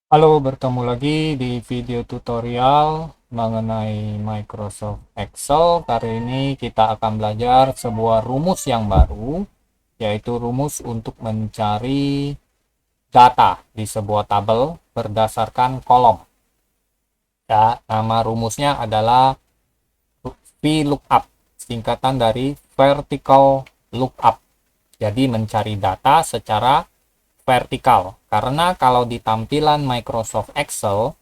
Halo, bertemu lagi di video tutorial mengenai Microsoft Excel. Kali ini kita akan belajar sebuah rumus yang baru, yaitu rumus untuk mencari data di sebuah tabel berdasarkan kolom. Ya, nama rumusnya adalah VLOOKUP, singkatan dari Vertical Lookup. Jadi mencari data secara vertikal. Karena kalau di tampilan Microsoft Excel,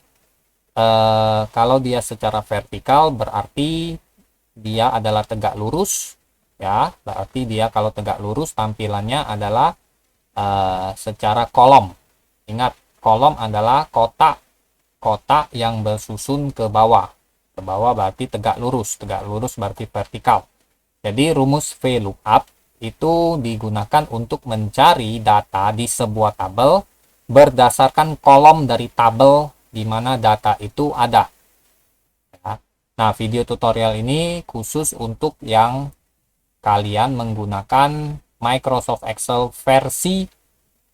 kalau dia secara vertikal berarti dia adalah tegak lurus, ya. Berarti dia kalau tegak lurus tampilannya adalah secara kolom. Ingat, kolom adalah kotak yang bersusun ke bawah. Ke bawah berarti tegak lurus berarti vertikal. Jadi rumus VLOOKUP itu digunakan untuk mencari data di sebuah tabel berdasarkan kolom dari tabel di mana data itu ada. Nah, video tutorial ini khusus untuk yang kalian menggunakan Microsoft Excel versi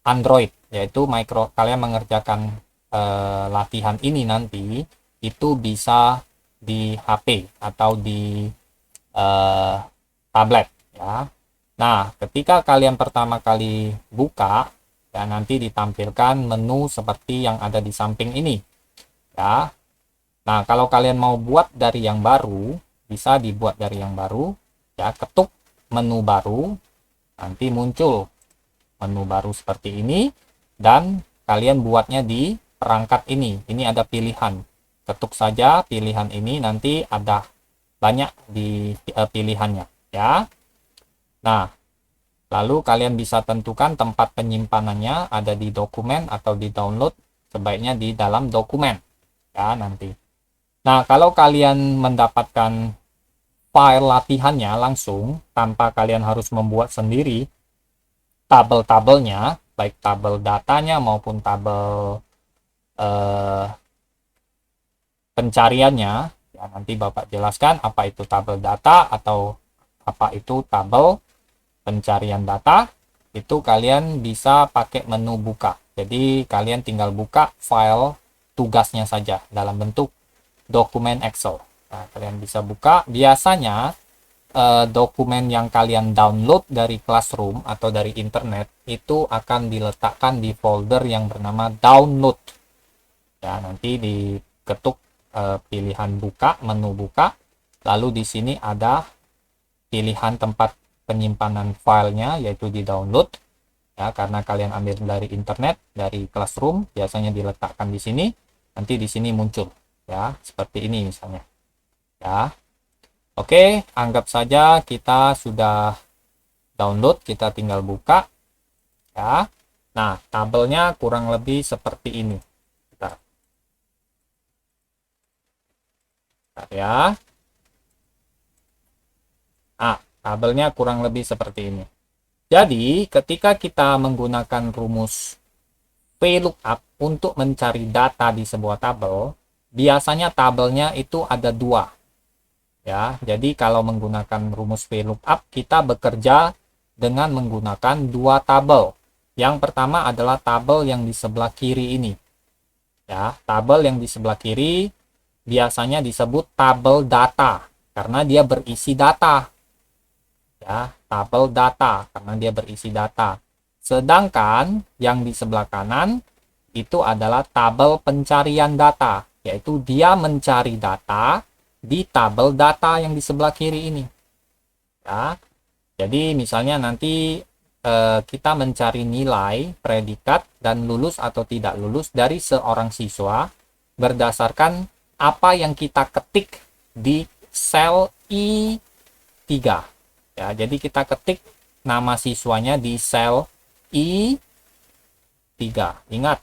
Android, yaitu kalian mengerjakan latihan ini nanti itu bisa di HP atau di eh, tablet, ya. Nah, ketika kalian pertama kali buka, ya nanti ditampilkan menu seperti yang ada di samping ini, ya. Nah, kalau kalian mau buat dari yang baru, bisa dibuat dari yang baru, ya, ketuk menu baru, nanti muncul menu baru seperti ini, dan kalian buatnya di perangkat ini. Ini ada pilihan. Ketuk saja pilihan ini, nanti ada banyak di pilihannya, ya. Nah, lalu kalian bisa tentukan tempat penyimpanannya, ada di dokumen atau di download, sebaiknya di dalam dokumen, ya, nanti. Nah, kalau kalian mendapatkan file latihannya langsung, tanpa kalian harus membuat sendiri tabel-tabelnya, baik tabel datanya maupun tabel eh, pencariannya, ya nanti Bapak jelaskan apa itu tabel data atau apa itu tabel pencarian data, itu kalian bisa pakai menu buka. Jadi kalian tinggal buka file tugasnya saja dalam bentuk dokumen Excel. Nah, kalian bisa buka. Biasanya dokumen yang kalian download dari Classroom atau dari internet itu akan diletakkan di folder yang bernama download. Ya, nanti diketuk pilihan buka, menu buka. Lalu di sini ada pilihan tempat penyimpanan filenya, yaitu di download. Ya, karena kalian ambil dari internet, dari Classroom, biasanya diletakkan di sini. Nanti di sini muncul, ya, seperti ini misalnya. Ya. Oke, anggap saja kita sudah download, kita tinggal buka, ya. Nah, tabelnya kurang lebih seperti ini. Bentar, bentar ya. Nah, tabelnya kurang lebih seperti ini. Jadi, ketika kita menggunakan rumus VLOOKUP untuk mencari data di sebuah tabel, biasanya tabelnya itu ada dua. Ya, jadi kalau menggunakan rumus VLOOKUP, kita bekerja dengan menggunakan dua tabel. Yang pertama adalah tabel yang di sebelah kiri ini. Ya, tabel yang di sebelah kiri biasanya disebut tabel data karena dia berisi data. Ya, tabel data karena dia berisi data. Sedangkan yang di sebelah kanan itu adalah tabel pencarian data, yaitu dia mencari data di tabel data yang di sebelah kiri ini. Ya, jadi misalnya nanti kita mencari nilai, predikat, dan lulus atau tidak lulus dari seorang siswa berdasarkan apa yang kita ketik di sel I3. Ya, jadi kita ketik nama siswanya di sel I3. Ingat,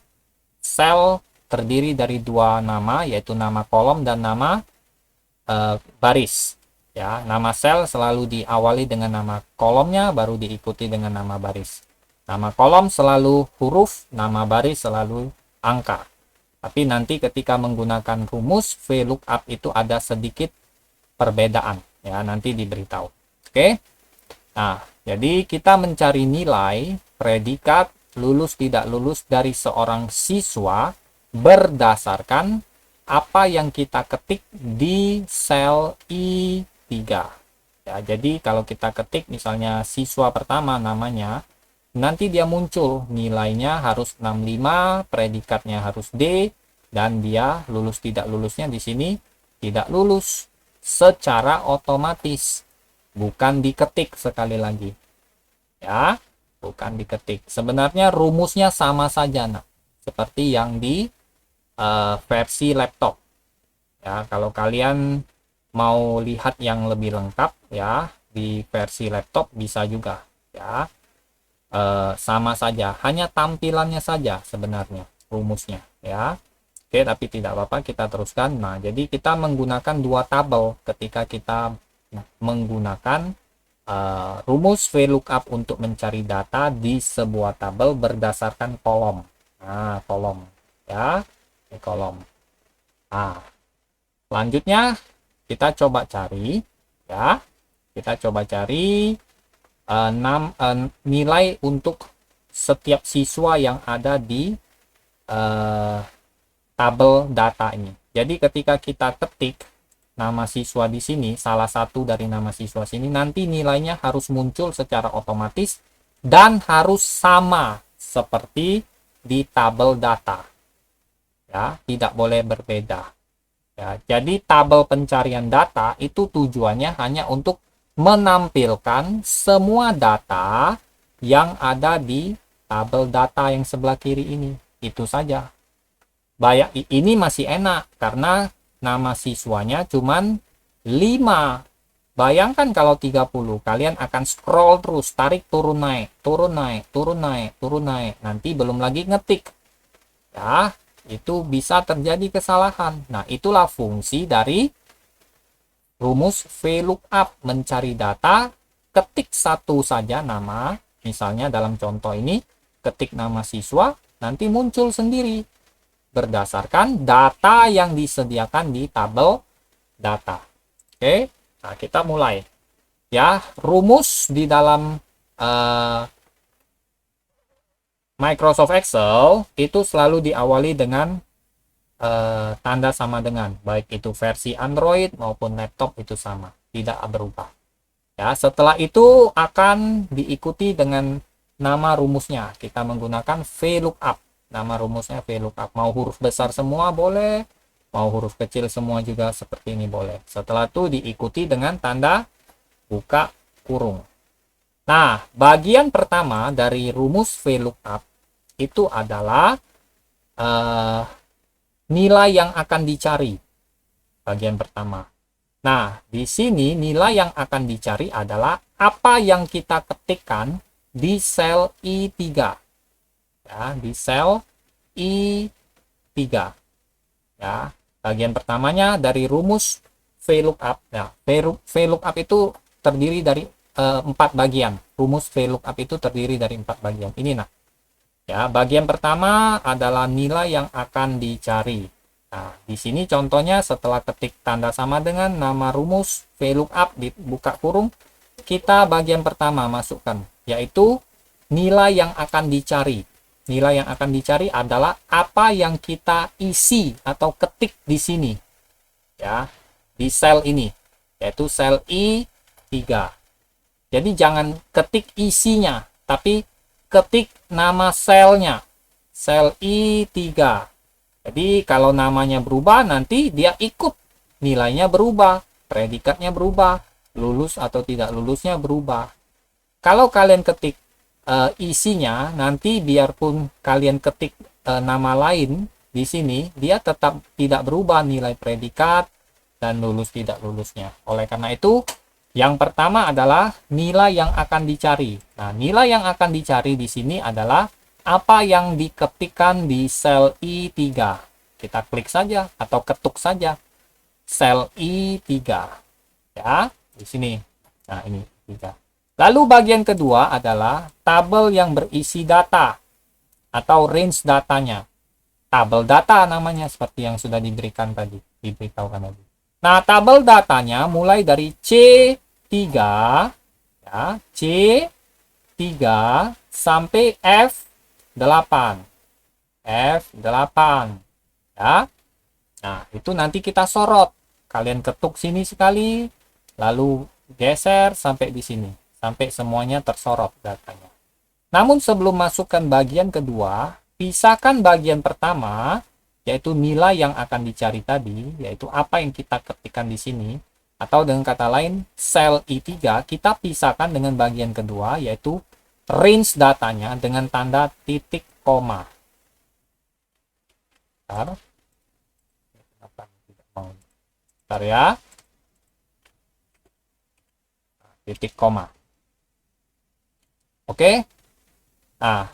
sel terdiri dari dua nama, yaitu nama kolom dan nama baris. Ya, nama sel selalu diawali dengan nama kolomnya, baru diikuti dengan nama baris. Nama kolom selalu huruf, nama baris selalu angka. Tapi nanti ketika menggunakan rumus VLOOKUP itu ada sedikit perbedaan. Ya, nanti diberitahu. Oke. Nah, jadi kita mencari nilai, predikat, lulus tidak lulus dari seorang siswa berdasarkan apa yang kita ketik di sel I3. Ya, jadi kalau kita ketik misalnya siswa pertama namanya, nanti dia muncul nilainya harus 65, predikatnya harus D, dan dia lulus tidak lulusnya di sini tidak lulus secara otomatis, bukan diketik. Sekali lagi ya, bukan diketik. Sebenarnya rumusnya sama saja, nah, seperti yang di versi laptop. Ya, kalau kalian mau lihat yang lebih lengkap ya, di versi laptop bisa juga ya. Sama saja, hanya tampilannya saja sebenarnya rumusnya ya. Oke, tapi tidak apa-apa, kita teruskan. Nah, jadi kita menggunakan dua tabel ketika kita menggunakan rumus VLOOKUP untuk mencari data di sebuah tabel berdasarkan kolom. Nah, kolom ya, ini kolom. Nah, selanjutnya kita coba cari ya, kita coba cari nilai untuk setiap siswa yang ada di tabel data ini. Jadi ketika kita ketik nama siswa di sini, salah satu dari nama siswa sini, nanti nilainya harus muncul secara otomatis dan harus sama seperti di tabel data. Ya, tidak boleh berbeda. Ya, jadi tabel pencarian data itu tujuannya hanya untuk menampilkan semua data yang ada di tabel data yang sebelah kiri ini. Itu saja. Ini masih enak karena nama siswanya cuman 5. Bayangkan kalau 30, kalian akan scroll terus, tarik turun naik, turun naik, turun naik, turun naik. Nanti belum lagi ngetik. Ya, itu bisa terjadi kesalahan. Nah, itulah fungsi dari rumus VLOOKUP, mencari data, ketik satu saja nama, misalnya dalam contoh ini, ketik nama siswa, nanti muncul sendiri berdasarkan data yang disediakan di tabel data. Oke, nah kita mulai. Ya, rumus di dalam Microsoft Excel itu selalu diawali dengan tanda sama dengan, baik itu versi Android maupun laptop itu sama, tidak berubah. Ya, setelah itu akan diikuti dengan nama rumusnya. Kita menggunakan VLOOKUP. Nama rumusnya VLOOKUP. Mau huruf besar semua boleh, mau huruf kecil semua juga seperti ini boleh. Setelah itu diikuti dengan tanda buka kurung. Nah, bagian pertama dari rumus VLOOKUP itu adalah nilai yang akan dicari. Bagian pertama. Nah, di sini nilai yang akan dicari adalah apa yang kita ketikkan di sel I3. Ya, di sel I3. Ya, bagian pertamanya dari rumus VLOOKUP. Nah, VLOOKUP itu terdiri dari 4 bagian. Rumus VLOOKUP itu terdiri dari 4 bagian. Ini nah. Ya, bagian pertama adalah nilai yang akan dicari. Nah, di sini contohnya setelah ketik tanda sama dengan nama rumus VLOOKUP dibuka kurung, kita bagian pertama masukkan, yaitu nilai yang akan dicari. Nilai yang akan dicari adalah apa yang kita isi atau ketik di sini. Ya, di sel ini, yaitu sel I3. Jadi jangan ketik isinya, tapi ketik nama selnya, sel I3. Jadi kalau namanya berubah, nanti dia ikut nilainya berubah, predikatnya berubah, lulus atau tidak lulusnya berubah. Kalau kalian ketik isinya, nanti biarpun kalian ketik nama lain di sini, dia tetap tidak berubah nilai predikat dan lulus tidak lulusnya. Oleh karena itu, yang pertama adalah nilai yang akan dicari. Nah, nilai yang akan dicari di sini adalah apa yang diketikkan di sel I3. Kita klik saja atau ketuk saja sel I3. Ya, di sini. Nah, ini 3. Lalu bagian kedua adalah tabel yang berisi data atau range datanya. Tabel data namanya seperti yang sudah diberikan tadi, diberitahukan tadi. Nah, tabel datanya mulai dari C3 ya, C3 sampai F8. F8. Ya. Nah, itu nanti kita sorot. Kalian ketuk sini sekali, lalu geser sampai di sini, sampai semuanya tersorot datanya. Namun sebelum masukkan bagian kedua, pisahkan bagian pertama, yaitu nilai yang akan dicari tadi, yaitu apa yang kita ketikkan di sini, atau dengan kata lain, sel I3, kita pisahkan dengan bagian kedua, yaitu range datanya dengan tanda titik koma. Bentar. Bentar ya. Titik koma. Oke. Nah,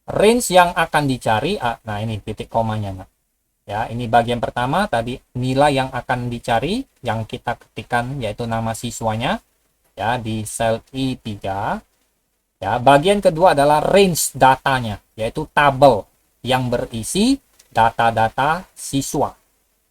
range yang akan dicari, nah ini titik komanya. Ya, ini bagian pertama tadi nilai yang akan dicari yang kita ketikkan yaitu nama siswanya ya di sel I3. Ya, bagian kedua adalah range datanya yaitu tabel yang berisi data-data siswa.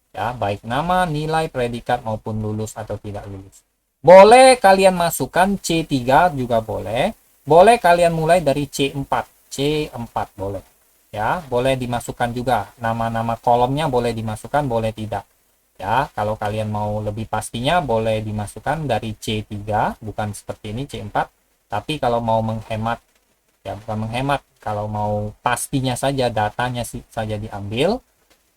Ya, baik nama, nilai, predikat maupun lulus atau tidak lulus. Boleh kalian masukkan C3 juga boleh. Boleh kalian mulai dari C4. C4 boleh. Ya, boleh dimasukkan juga. Nama-nama kolomnya boleh dimasukkan, boleh tidak. Ya, kalau kalian mau lebih pastinya boleh dimasukkan dari C3, bukan seperti ini C4. Tapi kalau mau menghemat, ya bukan menghemat, kalau mau pastinya saja datanya saja diambil,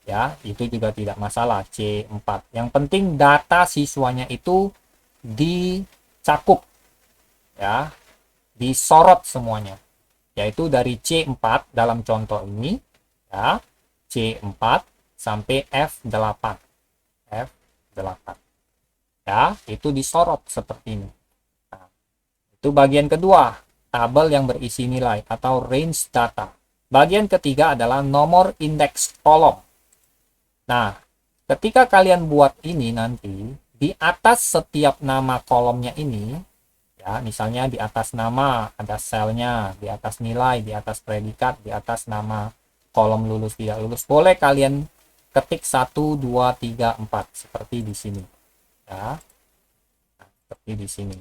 ya itu juga tidak masalah C4. Yang penting data siswanya itu dicakup, ya disorot semuanya, yaitu dari C4 dalam contoh ini ya, C4 sampai F8 ya, itu disorot seperti ini. Nah, itu bagian kedua, tabel yang berisi nilai atau range data. Bagian ketiga adalah nomor indeks kolom. Nah, ketika kalian buat ini nanti, di atas setiap nama kolomnya ini, ya, misalnya di atas nama ada selnya, di atas nilai, di atas predikat, di atas nama kolom lulus tidak lulus, boleh kalian ketik 1, 2, 3, 4 seperti di sini. Ya. Nah, seperti di sini.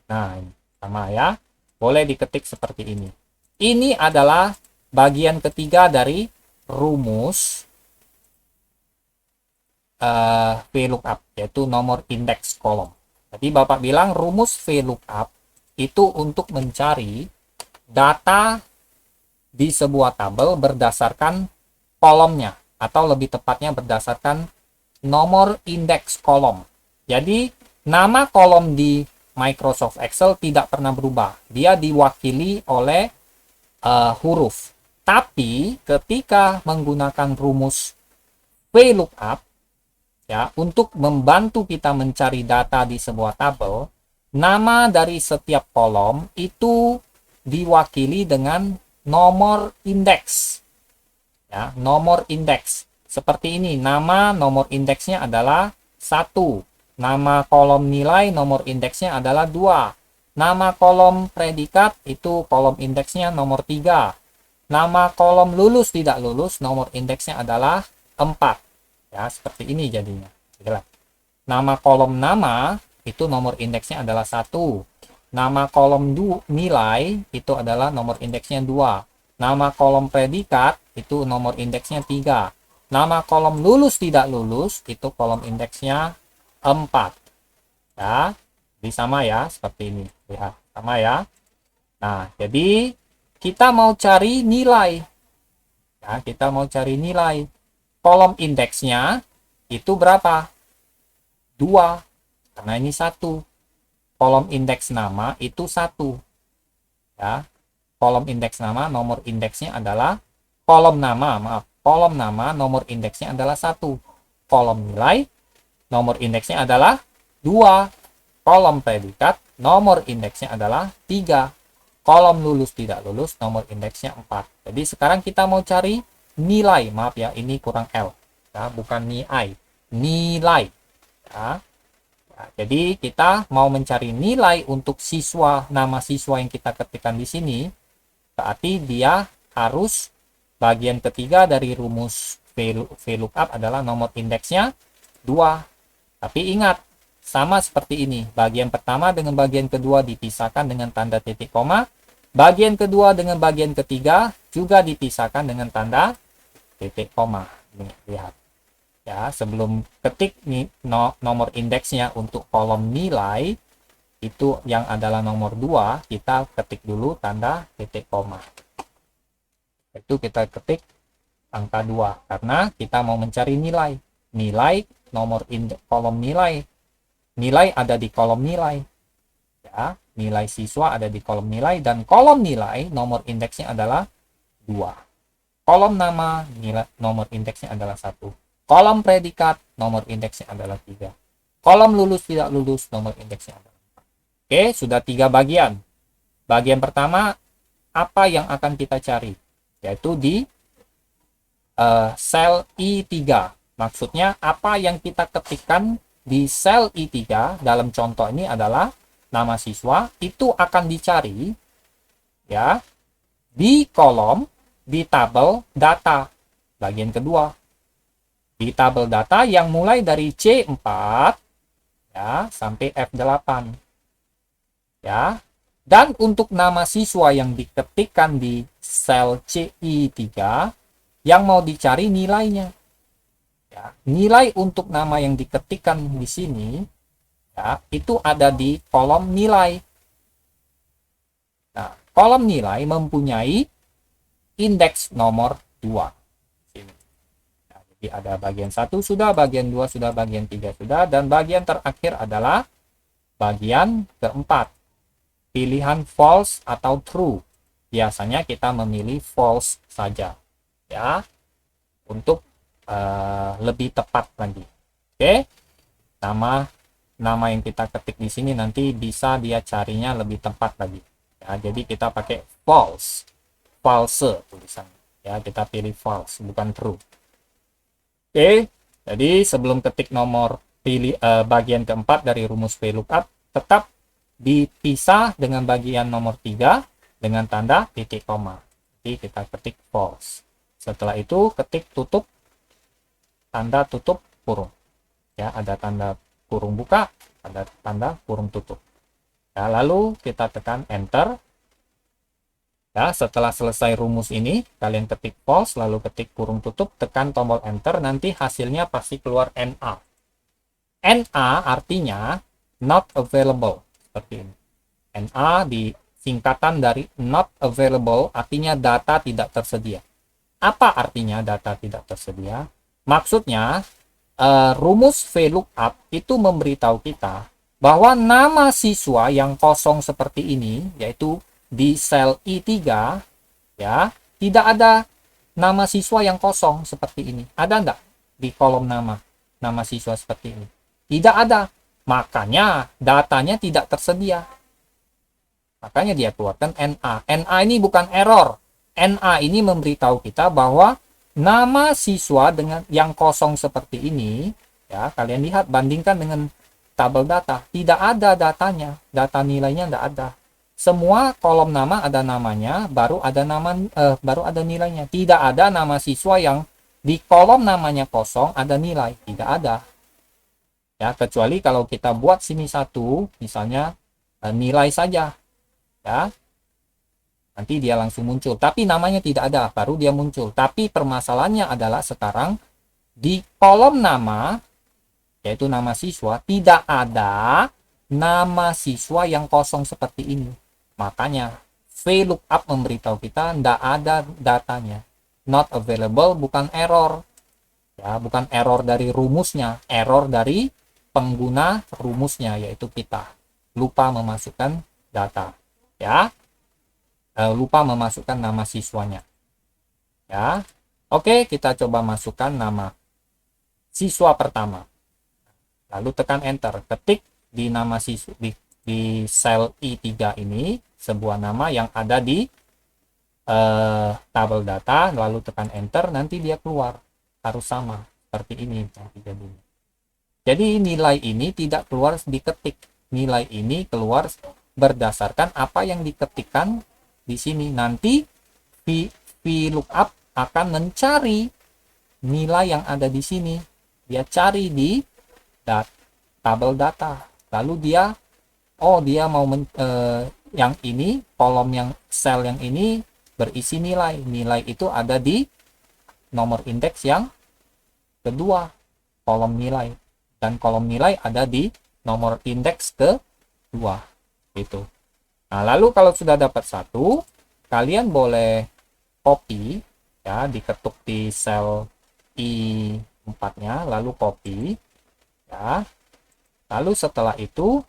Nah, ini sama ya. Boleh diketik seperti ini. Ini adalah bagian ketiga dari rumus VLOOKUP, yaitu nomor indeks kolom. Jadi Bapak bilang rumus VLOOKUP itu untuk mencari data di sebuah tabel berdasarkan kolomnya, atau lebih tepatnya berdasarkan nomor indeks kolom. Jadi nama kolom di Microsoft Excel tidak pernah berubah. Dia diwakili oleh huruf. Tapi ketika menggunakan rumus VLOOKUP, ya, untuk membantu kita mencari data di sebuah tabel, nama dari setiap kolom itu diwakili dengan nomor indeks. Ya, nomor indeks. Seperti ini, nama nomor indeksnya adalah 1. Nama kolom nilai nomor indeksnya adalah 2. Nama kolom predikat itu kolom indeksnya nomor 3. Nama kolom lulus tidak lulus nomor indeksnya adalah 4. Ya, seperti ini jadinya. Jelas. Nama kolom nama itu nomor indeksnya adalah 1. Nama kolom nilai itu adalah nomor indeksnya 2. Nama kolom predikat itu nomor indeksnya 3. Nama kolom lulus tidak lulus itu kolom indeksnya 4. Ya, jadi sama ya, seperti ini. Lihat, sama ya. Nah, jadi kita mau cari nilai. Ya, kita mau cari nilai. Kolom indeksnya itu berapa? 2. Karena ini 1. Kolom indeks nama itu 1. Ya. Kolom indeks nama, nomor indeksnya adalah kolom nama, kolom nama, nomor indeksnya adalah 1. Kolom nilai, nomor indeksnya adalah 2. Kolom predikat, nomor indeksnya adalah 3. Kolom lulus tidak lulus, nomor indeksnya 4. Jadi sekarang kita mau cari nilai, maaf ya, ini kurang L. Ya, bukan nilai, nilai. Ya. Ya, jadi kita mau mencari nilai untuk siswa, nama siswa yang kita ketikkan di sini. Berarti dia harus bagian ketiga dari rumus VLOOKUP adalah nomor indeksnya 2. Tapi ingat, sama seperti ini. Bagian pertama dengan bagian kedua dipisahkan dengan tanda titik koma. Bagian kedua dengan bagian ketiga juga dipisahkan dengan tanda titik koma. Ini lihat ya, sebelum ketik nomor indeksnya untuk kolom nilai itu yang adalah nomor 2, kita ketik dulu tanda titik koma. Itu kita ketik angka 2 karena kita mau mencari nilai. Nilai nomor kolom nilai. Nilai ada di kolom nilai. Ya, nilai siswa ada di kolom nilai dan kolom nilai nomor indeksnya adalah 2. Kolom nama nilai nomor indeksnya adalah 1. Kolom predikat nomor indeksnya adalah 3. Kolom lulus tidak lulus nomor indeksnya adalah 4. Oke, sudah 3 bagian. Bagian pertama, apa yang akan kita cari? Yaitu di sel I3. Maksudnya apa yang kita ketikkan di sel I3 dalam contoh ini adalah nama siswa, itu akan dicari ya di kolom di tabel data. Bagian kedua, di tabel data yang mulai dari C4 ya sampai F8 ya. Dan untuk nama siswa yang diketikkan di sel CI3 yang mau dicari nilainya. Ya, nilai untuk nama yang diketikkan di sini ya, itu ada di kolom nilai. Nah, kolom nilai mempunyai indeks nomor 2. Nah, jadi ada bagian 1 sudah, bagian 2 sudah, bagian 3 sudah, dan bagian terakhir adalah bagian keempat. Pilihan false atau true. Biasanya kita memilih false saja. Ya, untuk lebih tepat lagi. Oke. Nama yang kita ketik di sini nanti bisa dia carinya lebih tepat lagi. Ya, jadi kita pakai false tulisannya. Ya, kita pilih false bukan true. Oke. Jadi sebelum ketik nomor bagian keempat dari rumus VLOOKUP tetap dipisah dengan bagian nomor 3 dengan tanda titik koma. Jadi kita ketik false. Setelah itu ketik tutup tanda tutup kurung. Ya, ada tanda kurung buka, ada tanda kurung tutup. Ya, lalu kita tekan enter. Ya, setelah selesai rumus ini, kalian ketik false, lalu ketik kurung tutup, tekan tombol enter, nanti hasilnya pasti keluar NA. NA artinya not available, seperti ini. NA di singkatan dari not available, artinya data tidak tersedia. Apa artinya data tidak tersedia? Maksudnya, rumus VLOOKUP itu memberitahu kita bahwa nama siswa yang kosong seperti ini, yaitu di sel I3, ya, tidak ada nama siswa yang kosong seperti ini. Ada enggak di kolom nama siswa seperti ini? Tidak ada. Makanya datanya tidak tersedia. Makanya dia keluarkan NA. NA ini bukan error. NA ini memberitahu kita bahwa nama siswa dengan yang kosong seperti ini, ya, kalian lihat, bandingkan dengan tabel data, tidak ada datanya, data nilainya tidak ada. Semua kolom nama ada namanya, baru ada nilainya. Tidak ada nama siswa yang di kolom namanya kosong ada nilai, tidak ada. Ya, kecuali kalau kita buat sini satu, misalnya nilai saja, ya. Nanti dia langsung muncul, tapi namanya tidak ada, baru dia muncul. Tapi permasalahannya adalah sekarang di kolom nama, yaitu nama siswa, tidak ada nama siswa yang kosong seperti ini. Makanya VLOOKUP memberitahu kita tidak ada datanya. Not available bukan error. Ya, bukan error dari rumusnya, error dari pengguna rumusnya, yaitu kita. Lupa memasukkan data. Ya. Lupa memasukkan nama siswanya. Ya. Oke, kita coba masukkan nama siswa pertama. Lalu tekan enter. Ketik di nama siswa di sel I3 ini sebuah nama yang ada di tabel data, lalu tekan enter, nanti dia keluar. Harus sama seperti ini nanti jadinya. Jadi nilai ini tidak keluar diketik. Nilai ini keluar berdasarkan apa yang diketikkan di sini. Nanti VLOOKUP akan mencari nilai yang ada di sini. Dia cari di tabel data. Lalu dia mau yang ini, kolom yang sel yang ini berisi nilai. Nilai itu ada di nomor indeks yang kedua, kolom nilai. Dan kolom nilai ada di nomor indeks kedua. Gitu. Nah, lalu kalau sudah dapat satu, kalian boleh copy, ya, diketuk di sel I4-nya, lalu copy, ya. Lalu setelah itu,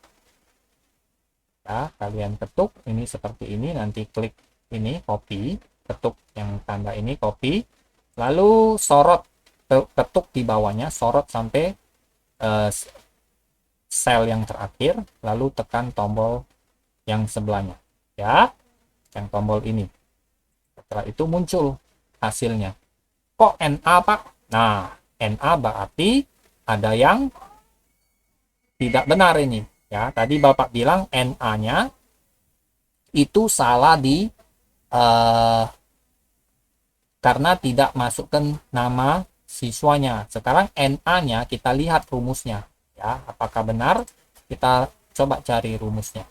ya, kalian ketuk ini seperti ini, nanti klik ini copy, ketuk yang tanda ini copy, lalu sorot, ketuk di bawahnya, sorot sampai sel yang terakhir, lalu tekan tombol yang sebelahnya, ya, yang tombol ini. Setelah itu muncul hasilnya. Kok NA, Pak? Nah, NA berarti ada yang tidak benar ini, ya. Tadi Bapak bilang NA-nya itu salah di karena tidak masukkan nama siswanya. Sekarang NA-nya kita lihat rumusnya, ya. Apakah benar? Kita coba cari rumusnya.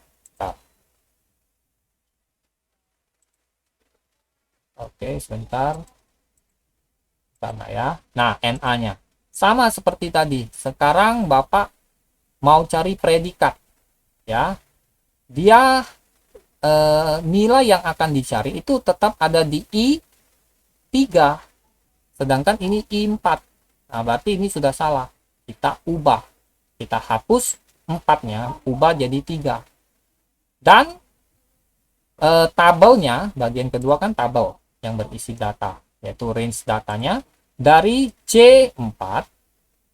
Oke, sebentar. Karena ya. Nah, NA-nya sama seperti tadi. Sekarang Bapak mau cari predikat, ya. Dia nilai yang akan dicari itu tetap ada di I3. Sedangkan ini I4. Nah, berarti ini sudah salah. Kita ubah. Kita hapus 4-nya, ubah jadi 3. Dan tabelnya, bagian kedua kan tabel yang berisi data, yaitu range datanya dari C4,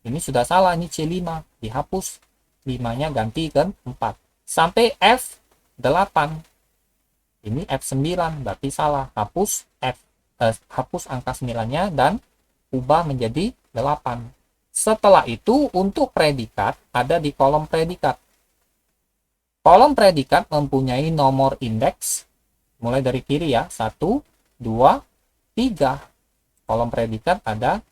ini sudah salah, ini C5, dihapus 5-nya ganti ke 4, sampai F8, ini F9, berarti salah, hapus hapus angka 9-nya dan ubah menjadi 8. Setelah itu untuk predikat ada di kolom predikat. Kolom predikat mempunyai nomor indeks mulai dari kiri, ya, 1, 2, 3. Kolom predikat ada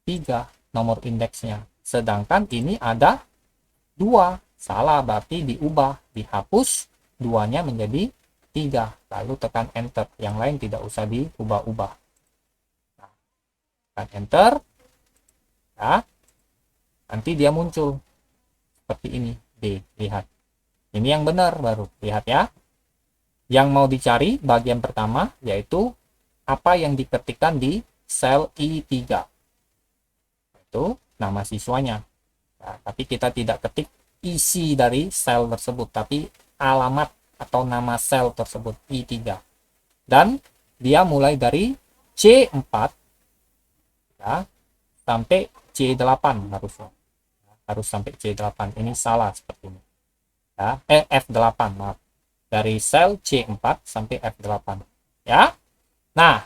3 nomor indeksnya. Sedangkan ini ada 2. Salah, berarti diubah, dihapus 2-nya menjadi 3. Lalu tekan enter. Yang lain tidak usah diubah-ubah. Nah, tekan enter. Ya. Nanti dia muncul seperti ini. D, lihat. Ini yang benar baru. Lihat, ya. Yang mau dicari bagian pertama yaitu apa yang diketikkan di sel I3. Itu nama siswanya. Nah, tapi kita tidak ketik isi dari sel tersebut, tapi alamat atau nama sel tersebut I3. Dan dia mulai dari C4, ya, sampai C8 harusnya. Harus sampai C8. Ini salah seperti ini. Ya, F8, maaf. Dari sel C4 sampai F8, ya. Nah,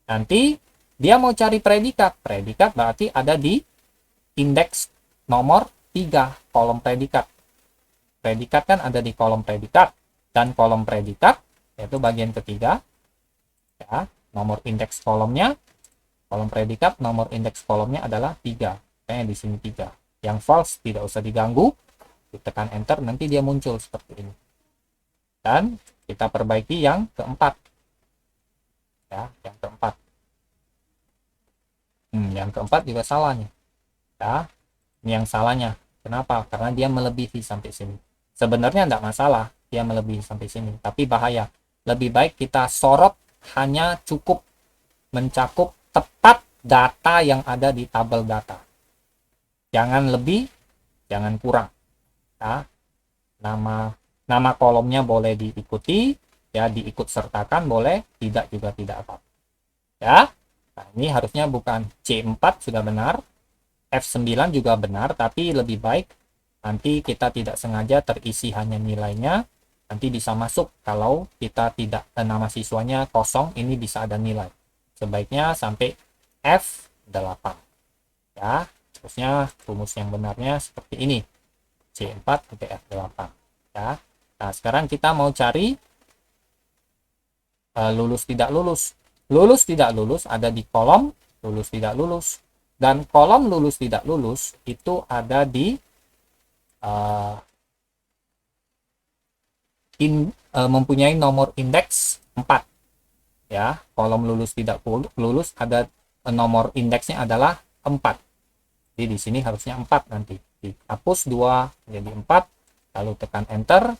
nanti dia mau cari predikat. Predikat berarti ada di indeks nomor 3, kolom predikat. Predikat kan ada di kolom predikat, dan kolom predikat yaitu bagian ketiga, ya. Nomor indeks kolomnya, kolom predikat, nomor indeks kolomnya adalah 3. Kayaknya di sini 3. Yang false tidak usah diganggu. Ditekan enter, nanti dia muncul seperti ini. Dan kita perbaiki yang keempat, ya, yang keempat. Yang keempat juga salah nih, ya. Ini yang salahnya. Kenapa? Karena dia melebihi sampai sini. Sebenarnya tidak masalah dia melebihi sampai sini, tapi bahaya. Lebih baik kita sorot hanya cukup mencakup tepat data yang ada di tabel data. Jangan lebih, jangan kurang. Ya. Nama kolomnya boleh diikuti, ya, diikut sertakan boleh, tidak juga tidak apa-apa. Ya. Nah, ini harusnya bukan C4 sudah benar, F9 juga benar, tapi lebih baik nanti kita tidak sengaja terisi hanya nilainya, nanti bisa masuk kalau kita tidak nama siswanya kosong, ini bisa ada nilai. Sebaiknya sampai F8. Ya, terusnya rumus yang benarnya seperti ini. C4 sampai F8. Ya. Nah, sekarang kita mau cari lulus tidak lulus. Lulus tidak lulus ada di kolom lulus tidak lulus. Dan kolom lulus tidak lulus itu ada di mempunyai nomor indeks 4. ya, kolom lulus tidak lulus ada nomor indeksnya adalah 4. Jadi di sini harusnya 4 nanti. Dihapus 2 jadi 4, lalu tekan enter,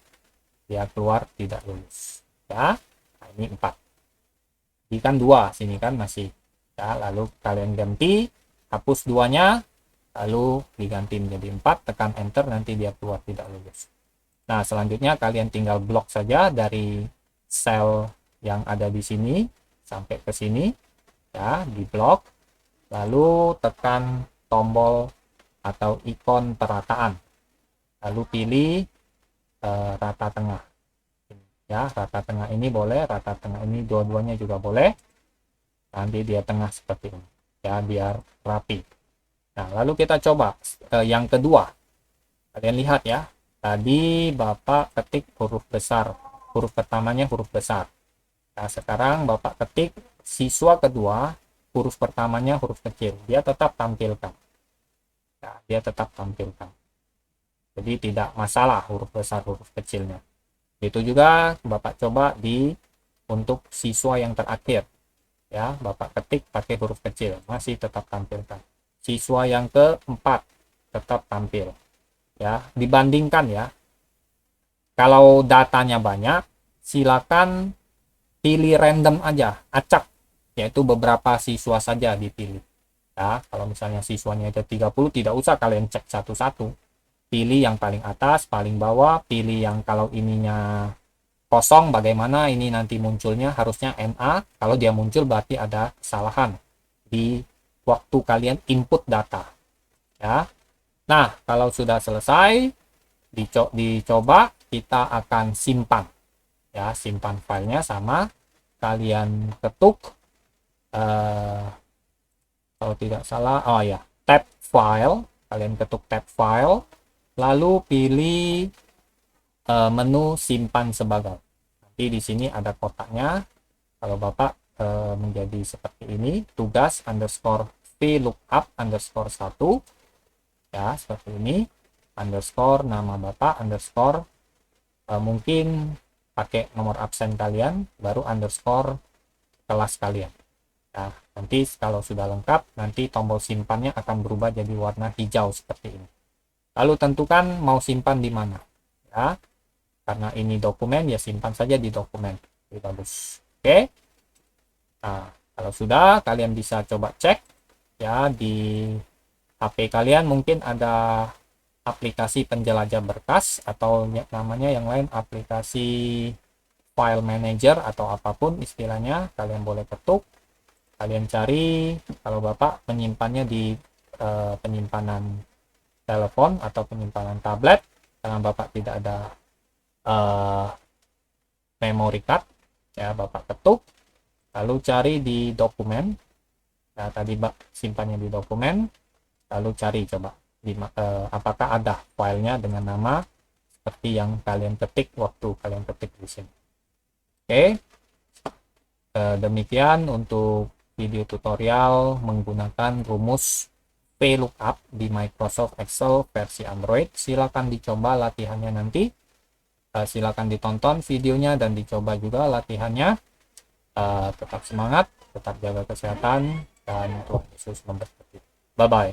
dia keluar tidak lulus. Ya, nah, ini 4. Ini kan 2, sini kan masih. Ya, lalu kalian ganti, hapus 2-nya, lalu diganti menjadi 4, tekan enter, nanti dia keluar tidak lulus. Nah, selanjutnya kalian tinggal blok saja dari sel yang ada di sini sampai ke sini, ya, di blok, lalu tekan tombol atau ikon perataan, lalu pilih rata tengah, ya, rata tengah ini boleh, rata tengah ini dua-duanya juga boleh, nanti dia tengah seperti ini, ya, biar rapi. Nah, lalu kita coba yang kedua, kalian lihat ya, tadi Bapak ketik huruf besar, huruf pertamanya huruf besar. Nah, sekarang Bapak ketik siswa kedua, huruf pertamanya huruf kecil. Dia tetap tampilkan. Nah, dia tetap tampilkan. Jadi tidak masalah huruf besar, huruf kecilnya. Itu juga Bapak coba untuk siswa yang terakhir. Ya, Bapak ketik pakai huruf kecil, masih tetap tampilkan. Siswa yang keempat tetap tampil. Ya, dibandingkan ya. Kalau datanya banyak, silakan pilih random aja, acak, yaitu beberapa siswa saja dipilih. Ya, kalau misalnya siswanya itu 30, tidak usah kalian cek satu-satu. Pilih yang paling atas, paling bawah, pilih yang kalau ininya kosong, bagaimana ini nanti munculnya, harusnya NA. Kalau dia muncul berarti ada kesalahan di waktu kalian input data. Ya. Nah, kalau sudah selesai, dicoba, kita akan simpan. Ya, simpan filenya, sama kalian ketuk kalau tidak salah, oh ya, tab file, kalian ketuk tab file, lalu pilih menu simpan sebagai. Nanti di sini ada kotaknya. Kalau Bapak menjadi seperti ini, tugas underscore vlookup underscore 1, ya, seperti ini, underscore nama Bapak underscore mungkin pakai nomor absen kalian, baru underscore kelas kalian. Nah, nanti kalau sudah lengkap, nanti tombol simpannya akan berubah jadi warna hijau seperti ini. Lalu tentukan mau simpan di mana. Ya, karena ini dokumen, ya simpan saja di dokumen. Jadi bagus. Oke. Nah, kalau sudah, kalian bisa coba cek ya di HP kalian, mungkin ada aplikasi penjelajah berkas atau namanya yang lain aplikasi file manager atau apapun istilahnya, kalian boleh ketuk, kalian cari. Kalau Bapak menyimpannya di penyimpanan telepon atau penyimpanan tablet, karena Bapak tidak ada memory card, ya, Bapak ketuk, lalu cari di dokumen. Nah, tadi simpannya di dokumen, lalu cari coba apakah ada filenya dengan nama seperti yang kalian ketik waktu kalian ketik di sini. Oke, demikian untuk video tutorial menggunakan rumus VLOOKUP di Microsoft Excel versi Android. Silakan dicoba latihannya nanti. Silakan ditonton videonya dan dicoba juga latihannya. Tetap semangat, tetap jaga kesehatan, dan Tuhan Yesus memberkati. Bye bye.